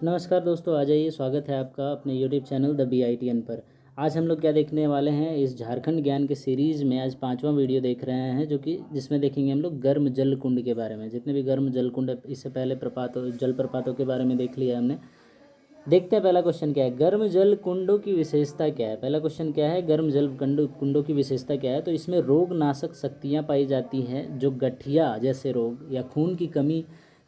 नमस्कार दोस्तों, आ जाइए। स्वागत है आपका अपने यूट्यूब चैनल द BITN पर। आज हम लोग क्या देखने वाले हैं इस झारखंड ज्ञान के सीरीज़ में। आज 5वां वीडियो देख रहे हैं जो कि जिसमें देखेंगे हम लोग गर्म जल कुंड के बारे में। जितने भी गर्म जल कुंड, इससे पहले जल प्रपातों के बारे में देख लिया हमने। देखते हैं पहला क्वेश्चन क्या है, गर्म जल कुंडों की विशेषता क्या है। पहला क्वेश्चन क्या है, गर्म जल कुंडों की विशेषता क्या है। तो इसमें रोग नाशक शक्तियाँ पाई जाती हैं, जो गठिया जैसे रोग या खून की कमी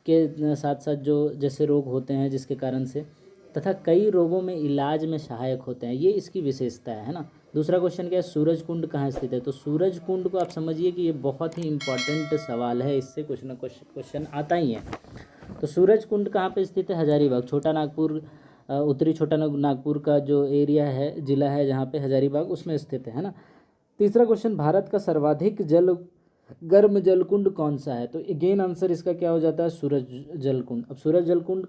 के साथ साथ जो जैसे रोग होते हैं जिसके कारण से, तथा कई रोगों में इलाज में सहायक होते हैं। ये इसकी विशेषता है ना। दूसरा क्वेश्चन क्या है, सूरज कुंड कहाँ स्थित है। तो सूरज कुंड को आप समझिए कि ये बहुत ही इंपॉर्टेंट सवाल है, इससे कुछ ना कुछ क्वेश्चन आता ही है। तो सूरज कुंड कहाँ पे स्थित है, हजारीबाग। छोटा नागपुर, उत्तरी छोटा नागपुर का जो एरिया है, जिला है जहाँ पे हजारीबाग, उसमें स्थित है ना। तीसरा क्वेश्चन, भारत का सर्वाधिक गर्म जलकुंड कौन सा है। तो अगेन आंसर इसका क्या हो जाता है, सूरज जलकुंड। अब सूरज जलकुंड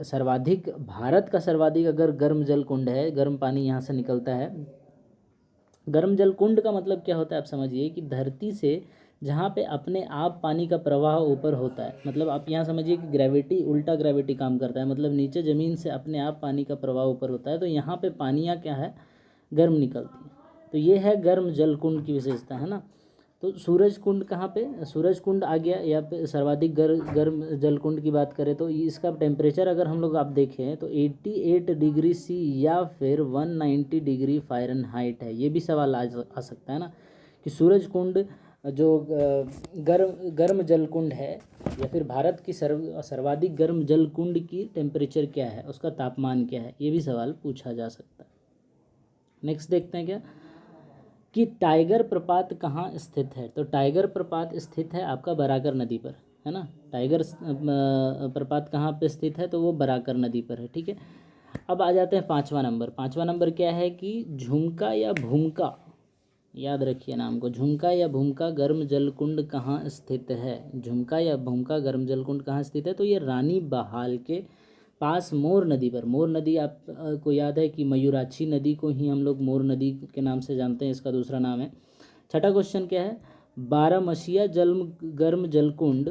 सर्वाधिक, भारत का सर्वाधिक अगर गर्म जलकुंड है, गर्म पानी यहाँ से निकलता है। गर्म जलकुंड का मतलब क्या होता है, आप समझिए कि धरती से जहाँ पे अपने आप पानी का प्रवाह ऊपर होता है, मतलब आप यहाँ समझिए कि ग्रेविटी, उल्टा ग्रेविटी काम करता है, मतलब नीचे ज़मीन से अपने आप पानी का प्रवाह ऊपर होता है, तो यहाँ पे पानियाँ क्या है, गर्म निकलती है। तो ये है गर्म जलकुंड की विशेषता, है ना। तो सूरज कुंड कहाँ पे, सूरज कुंड आ गया। या पे सर्वाधिक गर्म जलकुंड की बात करें तो इसका टेम्परेचर अगर हम लोग आप देखें तो 88 डिग्री C या फिर 190 डिग्री फ़ारेनहाइट है। ये भी सवाल आ सकता है ना कि सूरज कुंड जो गर्म जलकुंड है, या फिर भारत की सर्वाधिक गर्म जलकुंड की टेम्परेचर क्या है, उसका तापमान क्या है, ये भी सवाल पूछा जा सकता है। नेक्स्ट देखते हैं क्या कि टाइगर प्रपात कहाँ स्थित है। तो टाइगर प्रपात स्थित है आपका बराकर नदी पर, है ना। टाइगर प्रपात कहाँ पे स्थित है, तो वो बराकर नदी पर है, ठीक है। अब आ जाते हैं 5वां नंबर। 5वां नंबर क्या है कि झुमका या भूमका, याद रखिए नाम को, झुमका या भूमका गर्म जलकुंड कहाँ स्थित है। झुमका या भूमका गर्म जलकुंड कहाँ स्थित है, तो ये रानी बहाल के पास मोर नदी पर। मोर नदी आप को याद है कि मयूराक्षी नदी को ही हम लोग मोर नदी के नाम से जानते हैं, इसका दूसरा नाम है। छठा क्वेश्चन क्या है, बारहमसिया गर्म जलकुंड,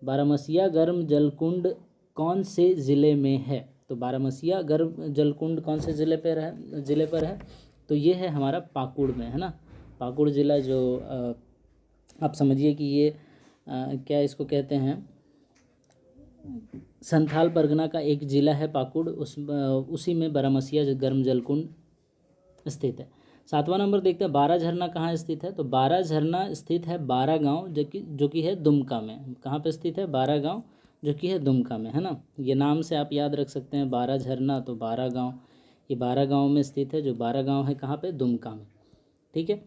बारहमसिया गर्म जलकुंड कौन से ज़िले में है। तो बारहमसिया गर्म जलकुंड कौन से ज़िले पर है, तो ये है हमारा पाकुड़ में, है ना। पाकुड़ ज़िला जो आप समझिए कि ये क्या इसको कहते हैं, संथाल परगना का एक ज़िला है पाकुड़, उसी में बारहमसिया गर्म जलकुंड स्थित है। 7वां नंबर देखते हैं, बारह झरना कहाँ स्थित है। तो बारह झरना स्थित है बारह गांव, जो कि है दुमका में। कहाँ पे स्थित है, बारह गांव, जो कि है दुमका में, है ना। ये नाम से आप याद रख सकते हैं, बारह झरना तो बारह गाँव, ये बारह गाँव में स्थित है। जो बारह गाँव है कहाँ पे, दुमका में, ठीक है।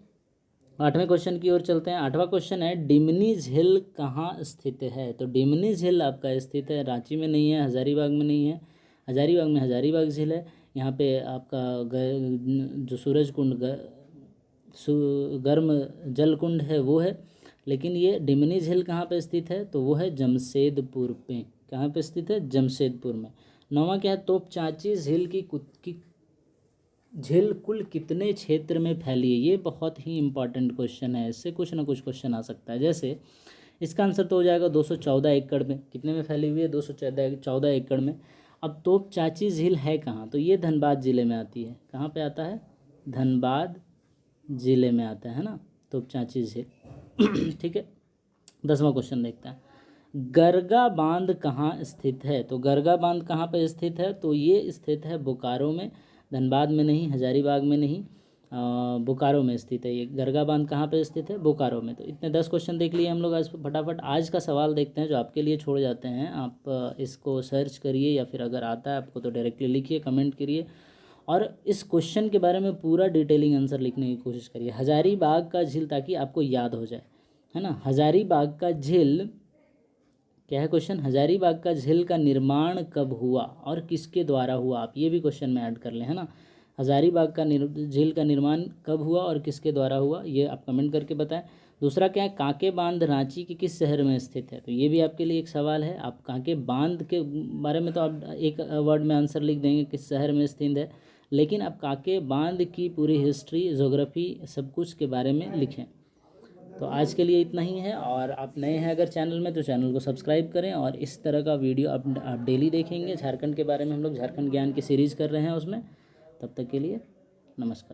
8वें क्वेश्चन की ओर चलते हैं। 8वां क्वेश्चन है, डिमनी झील कहाँ स्थित है। तो डिमनी झील आपका स्थित है रांची में नहीं है, हजारीबाग में नहीं है। हजारीबाग में हजारीबाग झील है। यहाँ पे आपका जो सूरज कुंड गर्म जल कुंड है वो है। लेकिन ये डिमनी झील कहाँ पे स्थित है, तो वो है जमशेदपुर पे। कहाँ पे स्थित है, जमशेदपुर में। 9वां क्या है, तोपचांची झील की झील कुल कितने क्षेत्र में फैली है। ये बहुत ही इंपॉर्टेंट क्वेश्चन है, इससे कुछ ना कुछ क्वेश्चन आ सकता है। जैसे इसका आंसर तो हो जाएगा 214 एकड़ में। कितने में फैली हुई है, 214 एकड़ में। अब तोपचांची झील है कहाँ, तो ये धनबाद ज़िले में आती है। कहाँ पे आता है, धनबाद ज़िले में आता है ना तोपचांची झील ठीक है। 10वां क्वेश्चन देखते हैं, गरगा बांध कहाँ स्थित है। तो गरगा बांध कहाँ पर स्थित है, तो ये स्थित है बोकारो में, धनबाद में नहीं, हजारीबाग में नहीं, बोकारो में स्थित है। ये गरगा बांध कहाँ पे स्थित है, बोकारो में। तो इतने 10 क्वेश्चन देख लिए हम लोग आज। फटाफट आज का सवाल देखते हैं जो आपके लिए छोड़ जाते हैं। आप इसको सर्च करिए, या फिर अगर आता है आपको तो डायरेक्टली लिखिए, कमेंट करिए, और इस क्वेश्चन के बारे में पूरा डिटेलिंग आंसर लिखने की कोशिश करिए। हजारीबाग का झील, ताकि आपको याद हो जाए, है ना। हजारीबाग का झील क्या है क्वेश्चन, हजारीबाग का झील का निर्माण कब हुआ और किसके द्वारा हुआ। आप ये भी क्वेश्चन में ऐड कर लें, है ना। हजारीबाग का झील का निर्माण कब हुआ और किसके द्वारा हुआ, ये आप कमेंट करके बताएं। दूसरा क्या है, कांके बांध रांची के किस शहर में स्थित है। तो ये भी आपके लिए एक सवाल है। आप कांके बांध के बारे में तो आप एक वर्ड में आंसर लिख देंगे किस शहर में स्थित है, लेकिन आप कांके बांध की पूरी हिस्ट्री, ज्योग्राफी, सब कुछ के बारे में लिखें। तो आज के लिए इतना ही है, और आप नए हैं अगर चैनल में तो चैनल को सब्सक्राइब करें, और इस तरह का वीडियो आप डेली देखेंगे झारखंड के बारे में। हम लोग झारखंड ज्ञान की सीरीज़ कर रहे हैं उसमें। तब तक के लिए नमस्कार।